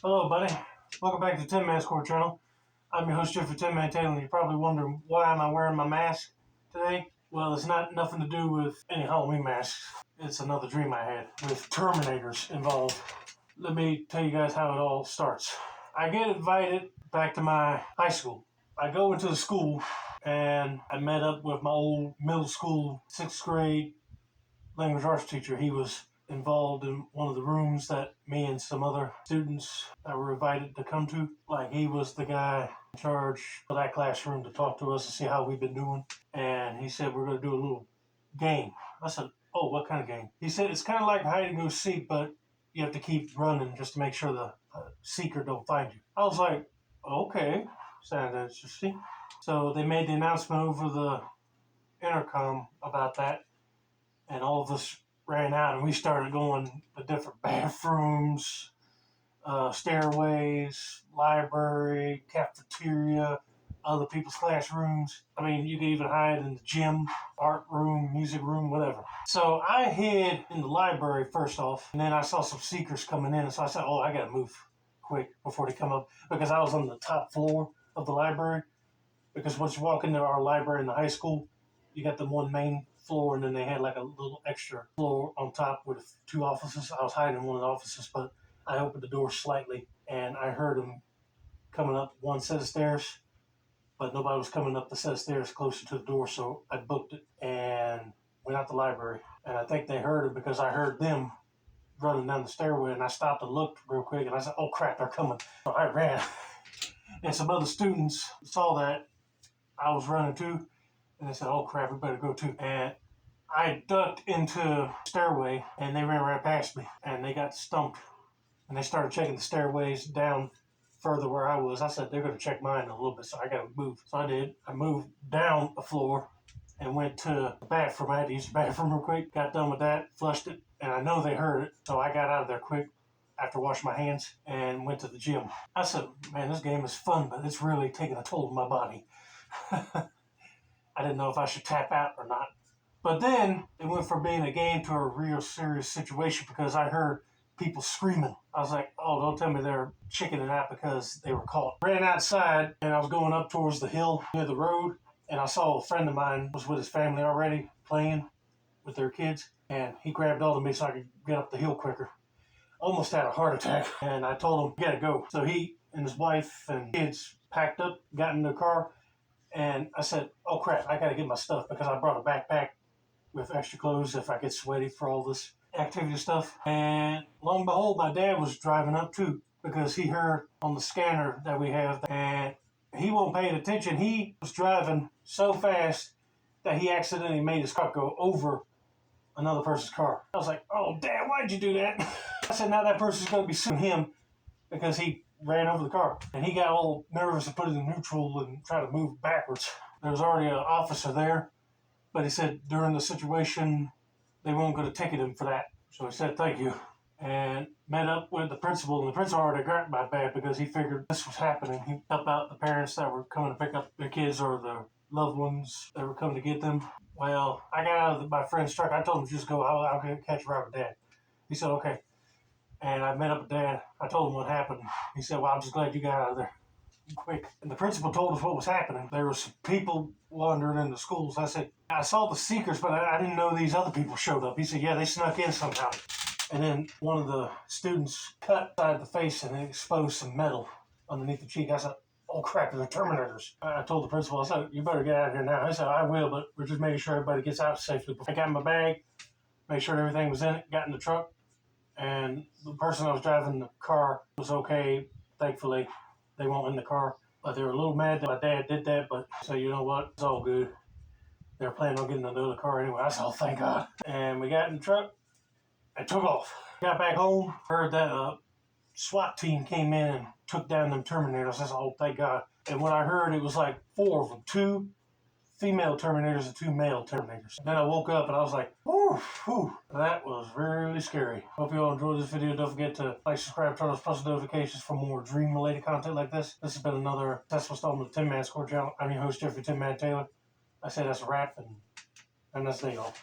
Hello, buddy. Welcome back to the 10 Man Score channel. I'm your host, Jeffrey 10 Man Taylor, and you're probably wondering why am I wearing my mask today? Well, it's not nothing to do with any Halloween masks. It's another dream I had with Terminators involved. Let me tell you guys how it all starts. I get invited back to my high school. I go into the school and I met up with my old middle school 6th grade language arts teacher. He was involved in one of the rooms that me and some other students that were invited to come to. Like, he was the guy in charge of that classroom to talk to us and see how we've been doing. And he said, we're going to do a little game. I said, oh, what kind of game? He said, it's kind of like hide and go seek, but you have to keep running just to make sure the seeker don't find you. I was like, okay, sounds interesting. So they made the announcement over the intercom about that, and all of us ran out and we started going to different bathrooms, stairways, library, cafeteria, other people's classrooms. I mean, you could even hide in the gym, art room, music room, whatever. So I hid in the library first off, and then I saw some seekers coming in, and so I said, oh, I gotta move quick before they come up, because I was on the top floor of the library. Because once you walk into our library in the high school, you got the one main floor, and then they had like a little extra floor on top with 2 offices. I was hiding in one of the offices, but I opened the door slightly, and I heard them coming up one set of stairs, but nobody was coming up the set of stairs closer to the door, so I booked it and went out the library. And I think they heard it because I heard them running down the stairway, and I stopped and looked real quick, and I said, oh crap, they're coming. So I ran. And some other students saw that I was running too, and they said, oh crap, we better go too. And I ducked into the stairway, and they ran right past me, and they got stumped. And they started checking the stairways down further where I was. I said, they're going to check mine in a little bit, so I got to move. So I did. I moved down a floor and went to the bathroom. I had to use the bathroom real quick. Got done with that, flushed it, and I know they heard it, so I got out of there quick after washing my hands and went to the gym. I said, man, this game is fun, but it's really taking a toll on my body. I didn't know if I should tap out or not. But then it went from being a game to a real serious situation because I heard people screaming. I was like, oh, don't tell me they're chickening out because they were caught. Ran outside, and I was going up towards the hill near the road, and I saw a friend of mine was with his family already playing with their kids, and he grabbed hold of me so I could get up the hill quicker. Almost had a heart attack, and I told him, you gotta go. So he and his wife and kids packed up, got in the car, and I said, oh crap, I gotta get my stuff because I brought a backpack with extra clothes if I get sweaty for all this activity stuff. And lo and behold, my dad was driving up too, because he heard on the scanner that we have, and he wasn't paying attention. He was driving so fast that he accidentally made his car go over another person's car. I was like, oh Dad, why'd you do that? I said, now that person's going to be suing him because he ran over the car. And he got all nervous and put it in neutral and tried to move backwards. There was already an officer there, but he said during the situation, they weren't going to ticket him for that. So he said, thank you. And met up with the principal, and the principal already got my bad because he figured this was happening. He helped out the parents that were coming to pick up their kids or their loved ones that were coming to get them. Well, I got out of my friend's truck. I told him, just go, I'll catch a ride with Dad. He said, okay. And I met up with Dad. I told him what happened. He said, well, I'm just glad you got out of there quick. And the principal told us what was happening. There were some people wandering in the schools. I said, I saw the seekers, but I didn't know these other people showed up. He said, yeah, they snuck in somehow. And then one of the students cut inside the face and it exposed some metal underneath the cheek. I said, oh crap, they're Terminators. I told the principal, I said, you better get out of here now. He said, I will, but we're just making sure everybody gets out safely. I got my bag, made sure everything was in it, got in the truck, and the person that was driving the car was okay, thankfully. They weren't in the car, but they were a little mad that my dad did that, but so you know what, it's all good. They were planning on getting into the car anyway. I said, oh, thank God. And we got in the truck and took off. Got back home, heard that SWAT team came in and took down them Terminators. I said, oh, thank God. And when I heard, it was like 4 of them, 2 female Terminators and 2 male Terminators. And then I woke up and I was like, whew, that was really scary. Hope you all enjoyed this video. Don't forget to like, subscribe, turn on post notifications for more dream-related content like this. This has been another successful installment of the 10 Man Score channel. I'm your host, Jeffrey 10 Man Taylor. I say that's a wrap, and that's it, y'all.